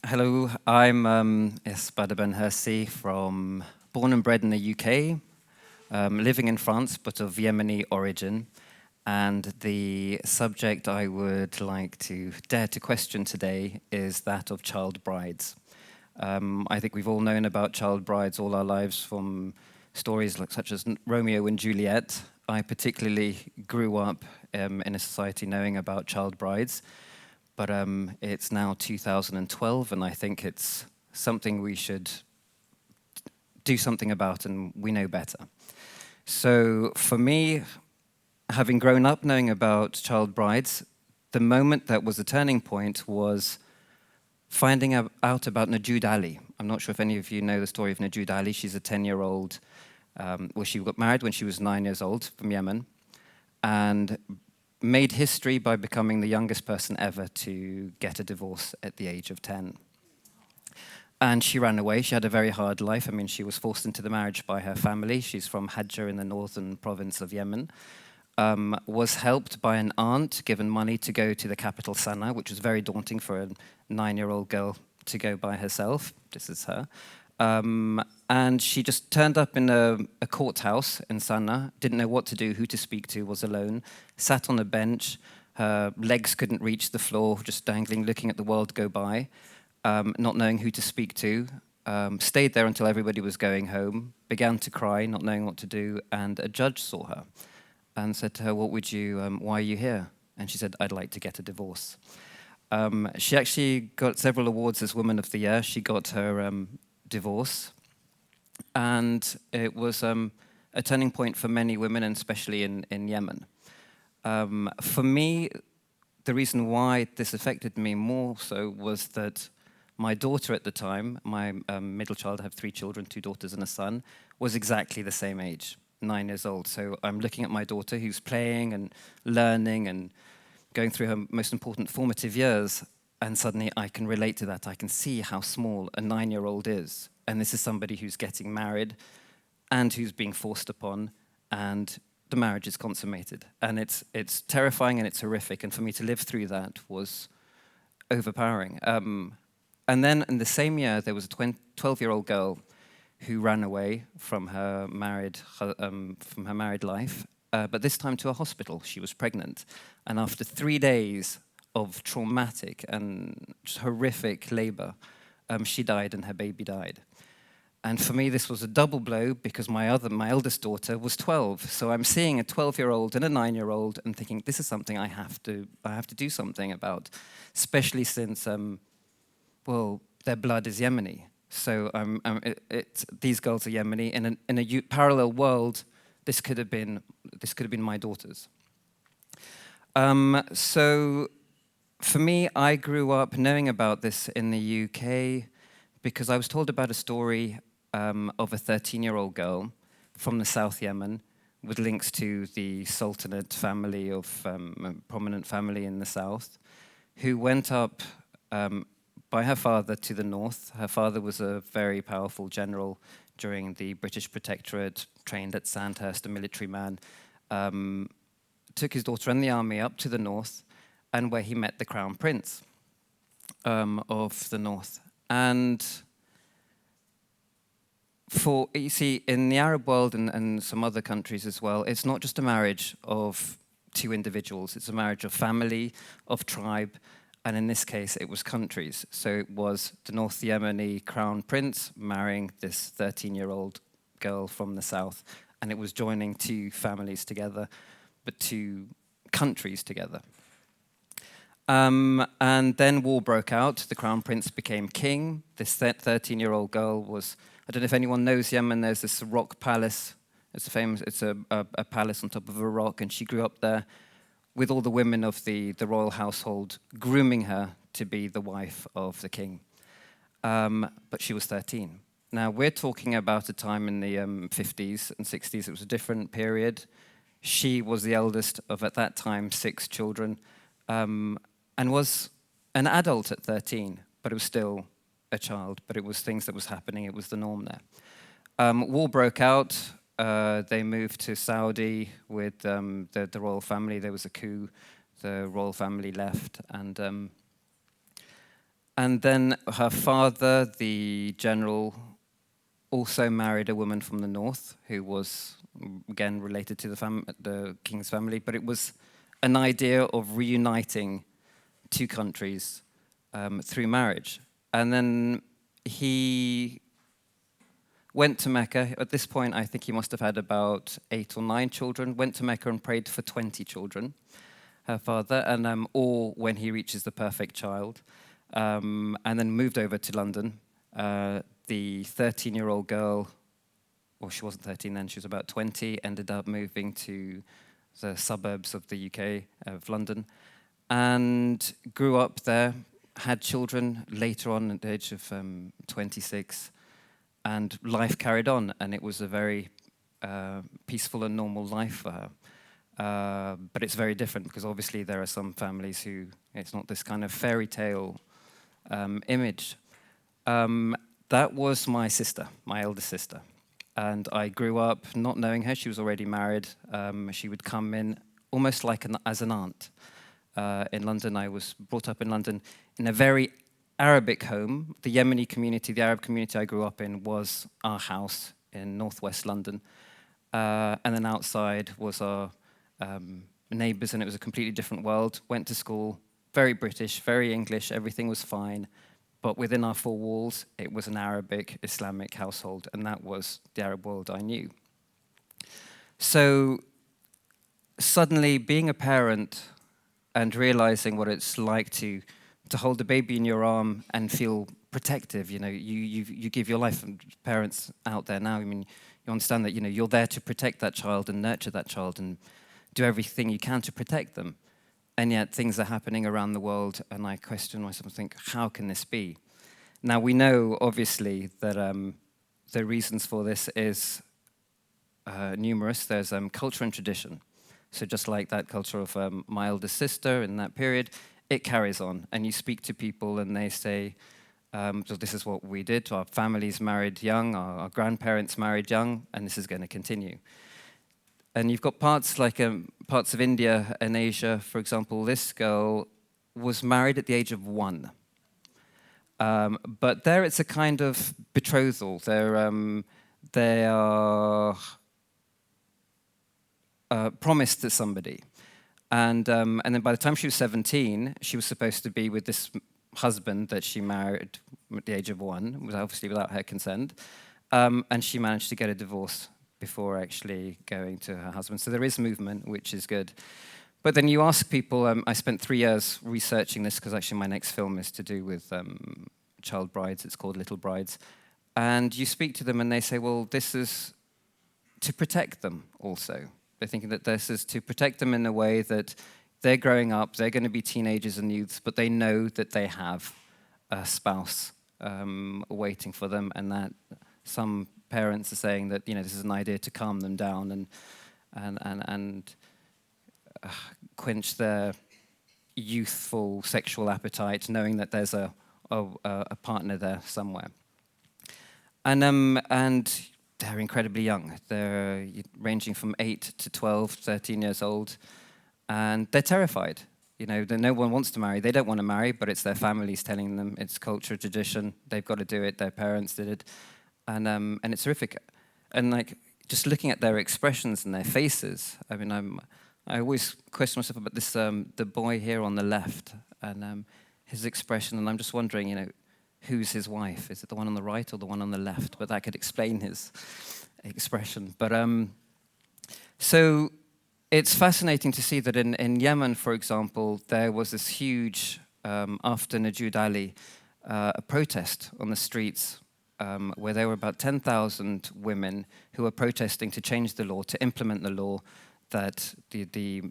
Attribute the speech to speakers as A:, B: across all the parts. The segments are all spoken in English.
A: Hello, I'm Ben Hirsi born and bred in the UK, living in France, but of Yemeni origin. And the subject I would like to dare to question today is that of child brides. I think we've all known about child brides all our lives from stories such as Romeo and Juliet. I particularly grew up in a society knowing about child brides. But it's now 2012, and I think it's something we should do something about, and we know better. So for me, having grown up knowing about child brides, the moment that was a turning point was finding out about Najud Ali. I'm not sure if any of you know the story of Najud Ali. She's a 10-year-old, she got married when she was 9 years old from Yemen, and made history by becoming the youngest person ever to get a divorce at the age of 10. And she ran away. She had a very hard life. I mean, she was forced into the marriage by her family. She's from Hajj in the northern province of Yemen. Was helped by an aunt, given money to go to the capital Sana'a, which was very daunting for a 9-year-old girl to go by herself. This is her. And she just turned up in a courthouse in Sana'a, didn't know what to do, who to speak to, was alone, sat on a bench, her legs couldn't reach the floor, just dangling, looking at the world go by, not knowing who to speak to, stayed there until everybody was going home, began to cry, not knowing what to do, and a judge saw her and said to her, why are you here? And she said, I'd like to get a divorce. She actually got several awards as Woman of the Year. She got her divorce, and it was a turning point for many women, and especially in Yemen. For me, the reason why this affected me more so was that my daughter at the time, my middle child, I have 3 children, 2 daughters and a son, was exactly the same age, 9 years old. So I'm looking at my daughter who's playing and learning and going through her most important formative years, and suddenly I can relate to that. I can see how small a 9-year-old is. And this is somebody who's getting married and who's being forced upon, and the marriage is consummated. And it's terrifying and it's horrific. And for me to live through that was overpowering. And then in the same year, there was a 12-year-old girl who ran away from her married life, but this time to a hospital. She was pregnant. And after 3 days of traumatic and just horrific labor, she died and her baby died. And for me, this was a double blow because my eldest daughter was 12. So I'm seeing a 12-year-old and a 9-year-old and thinking, this is something I have to do something about, especially since, their blood is Yemeni. So these girls are Yemeni. In a parallel world, this could have been my daughters. So for me, I grew up knowing about this in the UK because I was told about a story of a 13-year-old girl from the South Yemen with links to the Sultanate family of a prominent family in the south, who went up by her father to the north. Her father was a very powerful general during the British Protectorate, trained at Sandhurst, a military man, took his daughter and the army up to the north, and where he met the Crown Prince of the north. And you see, in the Arab world and some other countries as well, it's not just a marriage of 2 individuals, it's a marriage of family, of tribe, and in this case, it was countries. So it was the North Yemeni Crown Prince marrying this 13-year-old girl from the south, and it was joining 2 families together, but 2 countries together. And then war broke out. The Crown Prince became king. This 13-year-old girl was, I don't know if anyone knows Yemen, there's this rock palace. It's a palace on top of a rock, and she grew up there with all the women of the royal household grooming her to be the wife of the king. But she was 13. Now, we're talking about a time in the 50s and 60s. It was a different period. She was the eldest of, at that time, 6 children, and was an adult at 13, but it was still a child. But it was things that was happening. It was the norm there. War broke out. They moved to Saudi with the royal family. There was a coup. The royal family left, and And then her father, the general, also married a woman from the north who was, again, related to the king's family, but it was an idea of reuniting two countries through marriage. And then he went to Mecca. At this point, I think he must have had about 8 or 9 children, went to Mecca and prayed for 20 children, her father, and or when he reaches the perfect child. And then moved over to London. The 13-year-old girl, or she wasn't 13 then, she was about 20, ended up moving to the suburbs of the UK, of London, and grew up there, had children later on at the age of 26, and life carried on, and it was a very peaceful and normal life for her. But it's very different, because obviously there are some families who, it's not this kind of fairy tale image. That was my sister, my eldest sister. And I grew up not knowing her. She was already married. She would come in almost like as an aunt. In London, I was brought up in London in a very Arabic home. The Yemeni community, the Arab community I grew up in, was our house in northwest London. And then outside was our neighbours, and it was a completely different world. Went to school, very British, very English, everything was fine. But within our 4 walls, it was an Arabic, Islamic household, and that was the Arab world I knew. So suddenly being a parent and realizing what it's like to hold a baby in your arm and feel protective, you give your life. And parents out there now, I mean, you understand that, you're there to protect that child and nurture that child and do everything you can to protect them. And yet things are happening around the world, and I question myself and think, how can this be? Now, we know, obviously, that the reasons for this is numerous. There's culture and tradition. So just like that culture of my eldest sister in that period, it carries on. And you speak to people and they say, so this is what we did. Our families married young, our grandparents married young, and this is going to continue. And you've got parts of India and Asia, for example. This girl was married at the age of 1. But there it's a kind of betrothal. They are promised to somebody. And then by the time she was 17, she was supposed to be with this husband that she married at the age of 1, obviously without her consent. And she managed to get a divorce before actually going to her husband. So there is movement, which is good. But then you ask people, I spent 3 years researching this, because actually my next film is to do with child brides. It's called Little Brides. And you speak to them and they say, well, this is to protect them also. They're thinking that this is to protect them in a way that they're growing up, they're going to be teenagers and youths, but they know that they have a spouse waiting for them, and that some parents are saying that this is an idea to calm them down and quench their youthful sexual appetite, knowing that there's a partner there somewhere. And they're incredibly young. They're ranging from 8 to 12, 13 years old, and they're terrified. No one wants to marry. They don't want to marry, but it's their families telling them. It's culture, tradition. They've got to do it. Their parents did it. And it's horrific. And just looking at their expressions and their faces, I mean, I always question myself about this, the boy here on the left, and his expression, and I'm just wondering, who's his wife? Is it the one on the right or the one on the left? But that could explain his expression. But so it's fascinating to see that in Yemen, for example, there was this huge, after Najud Ali, a protest on the streets where there were about 10,000 women who were protesting to change the law, to implement the law that the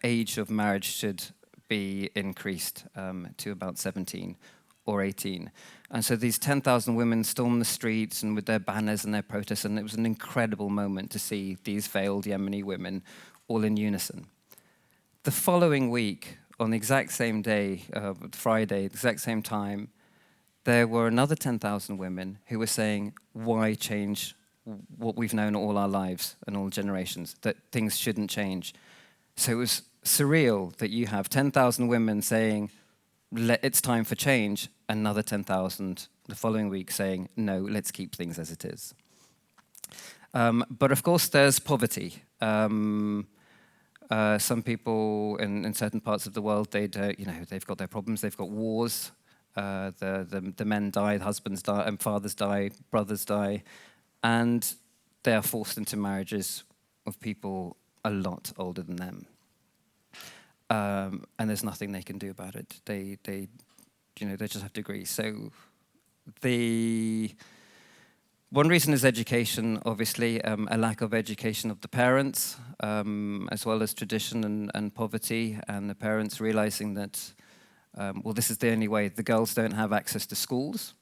A: age of marriage should be increased to about 17 or 18. And so these 10,000 women stormed the streets and with their banners and their protests, and it was an incredible moment to see these veiled Yemeni women all in unison. The following week, on the exact same day, Friday, the exact same time, there were another 10,000 women who were saying, why change what we've known all our lives and all generations, that things shouldn't change. So it was surreal that you have 10,000 women saying, it's time for change. Another 10,000 the following week saying, no, let's keep things as it is. But of course, there's poverty. Some people in certain parts of the world, they've got their problems. They've got wars. The men die, the husbands die, and fathers die, brothers die, and they are forced into marriages of people a lot older than them. And there's nothing they can do about it. They just have to agree. So one reason is education, obviously, a lack of education of the parents, as well as tradition and poverty, and the parents realizing that, well, this is the only way. The girls don't have access to schools,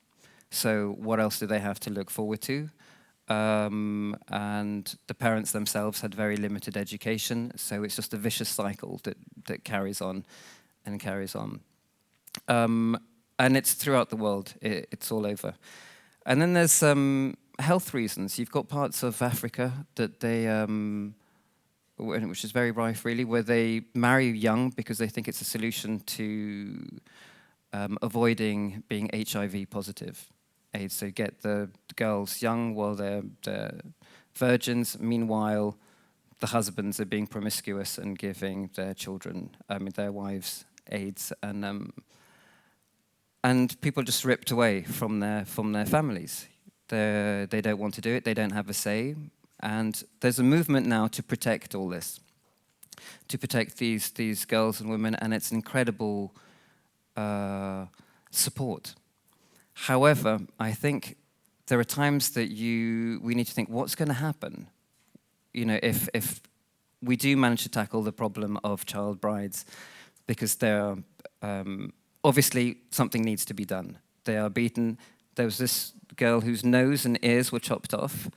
A: so what else do they have to look forward to? And the parents themselves had very limited education, so it's just a vicious cycle that carries on and carries on. And it's throughout the world, it's all over. And then there's health reasons. You've got parts of Africa that which is very rife really, where they marry young because they think it's a solution to avoiding being HIV positive. AIDS, so get the girls young while they're virgins. Meanwhile, the husbands are being promiscuous and giving their children, their wives, AIDS, and people just ripped away from their families. They don't want to do it. They don't have a say. And there's a movement now to protect all this, to protect these girls and women, and it's incredible support. However, I think there are times that we need to think, what's going to happen? If we do manage to tackle the problem of child brides, because they're obviously something needs to be done. They are beaten. There was this girl whose nose and ears were chopped off,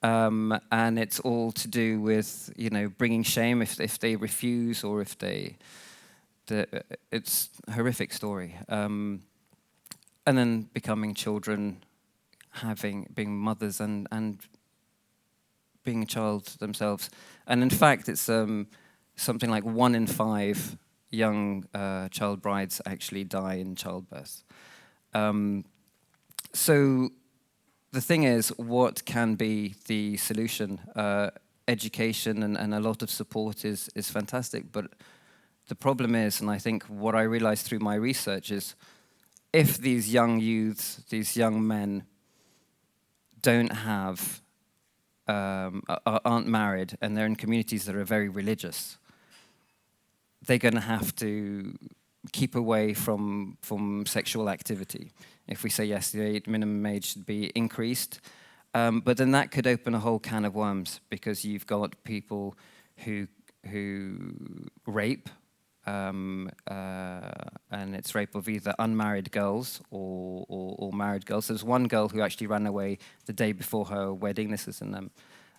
A: and it's all to do with bringing shame if they refuse or if it's a horrific story. And then becoming children, being mothers and being a child themselves. And in fact, it's something like 1 in 5 young child brides actually die in childbirth. So the thing is, what can be the solution? Education and a lot of support is fantastic, but the problem is, and I think what I realized through my research is, if these young youths, these young men, don't have, aren't married, and they're in communities that are very religious, they're going to have to keep away from sexual activity. If we say yes, the minimum age should be increased, but then that could open a whole can of worms, because you've got people who rape. And it's rape of either unmarried girls or married girls. There's one girl who actually ran away the day before her wedding. This is in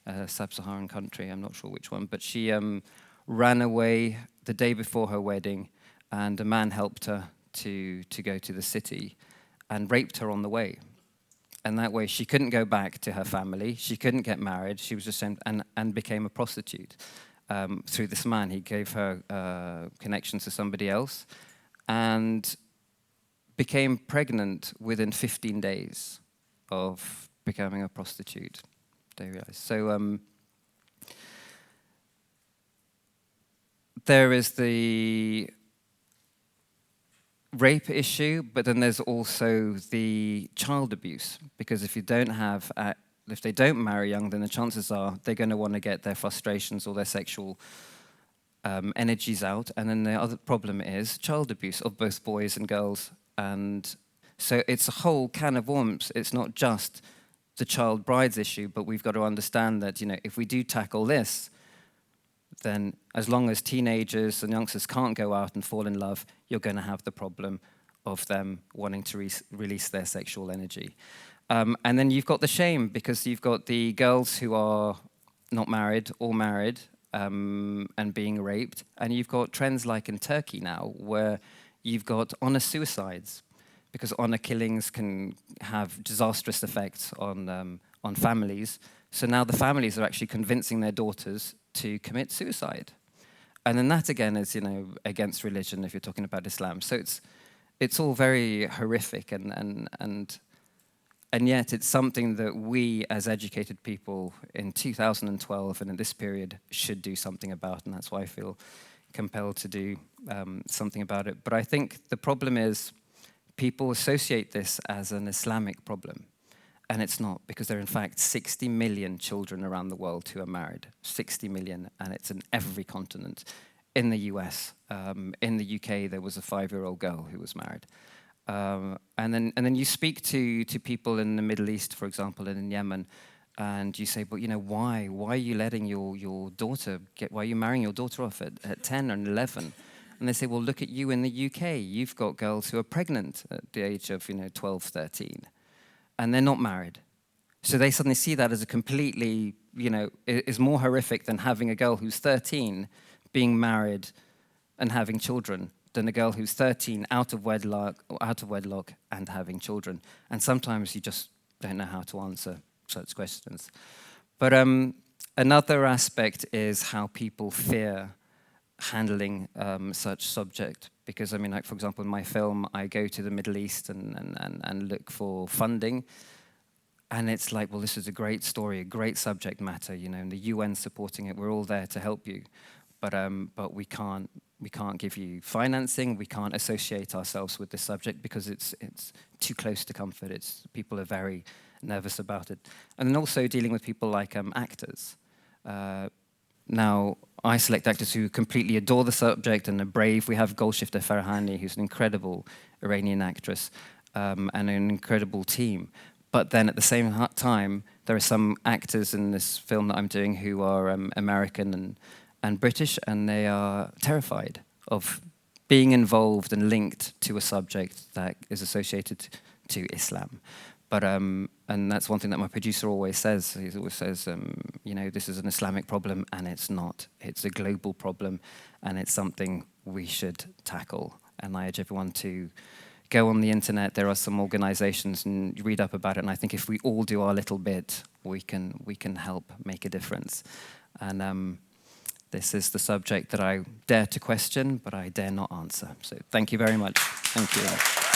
A: a sub-Saharan country, I'm not sure which one, but she ran away the day before her wedding, and a man helped her to go to the city and raped her on the way. And that way she couldn't go back to her family, she couldn't get married, she was just sent and became a prostitute. Through this man, he gave her connections to somebody else and became pregnant within 15 days of becoming a prostitute, they realized. So there is the rape issue, but then there's also the child abuse, because if they don't marry young, then the chances are they're going to want to get their frustrations or their sexual energies out. And then the other problem is child abuse of both boys and girls. And so it's a whole can of worms. It's not just the child brides issue, but we've got to understand that, if we do tackle this, then as long as teenagers and youngsters can't go out and fall in love, you're going to have the problem of them wanting to release their sexual energy. And then you've got the shame, because you've got the girls who are not married or married and being raped. And you've got trends like in Turkey now, where you've got honor suicides, because honor killings can have disastrous effects on families. So now the families are actually convincing their daughters to commit suicide. And then that again is, against religion if you're talking about Islam. So it's all very horrific, and yet it's something that we as educated people in 2012 and in this period should do something about, and that's why I feel compelled to do something about it. But I think the problem is people associate this as an Islamic problem, and it's not, because there are in fact 60 million children around the world who are married, 60 million, and it's in every continent. In the US, in the UK, there was a 5-year-old girl who was married. And then you speak to people in the Middle East, for example, and in Yemen, and you say, but you know, why are you letting your daughter why are you marrying your daughter off at 10 and 11? And they say, well, look at you in the UK. You've got girls who are pregnant at the age of 12, 13, and they're not married. So they suddenly see that as a completely, is more horrific than having a girl who's 13 being married and having children, than a girl who's 13 out of wedlock and having children. And sometimes you just don't know how to answer such questions. But another aspect is how people fear handling such subject. Because, like, for example, in my film, I go to the Middle East and look for funding. And it's like, well, this is a great story, a great subject matter, and the UN supporting it. We're all there to help you. But we can't give you financing. We can't associate ourselves with this subject because it's too close to comfort. People are very nervous about it. And then also dealing with people like actors. Now, I select actors who completely adore the subject and are brave. We have Goldsmith Farahani, who's an incredible Iranian actress, and an incredible team. But then at the same time, there are some actors in this film that I'm doing who are American and British, and they are terrified of being involved and linked to a subject that is associated to Islam. But and that's one thing that my producer always says. He always says, this is an Islamic problem, and it's not. It's a global problem, and it's something we should tackle. And I urge everyone to go on the internet. There are some organizations, and read up about it. And I think if we all do our little bit, we can help make a difference. And this is the subject that I dare to question, but I dare not answer. So thank you very much. Thank you.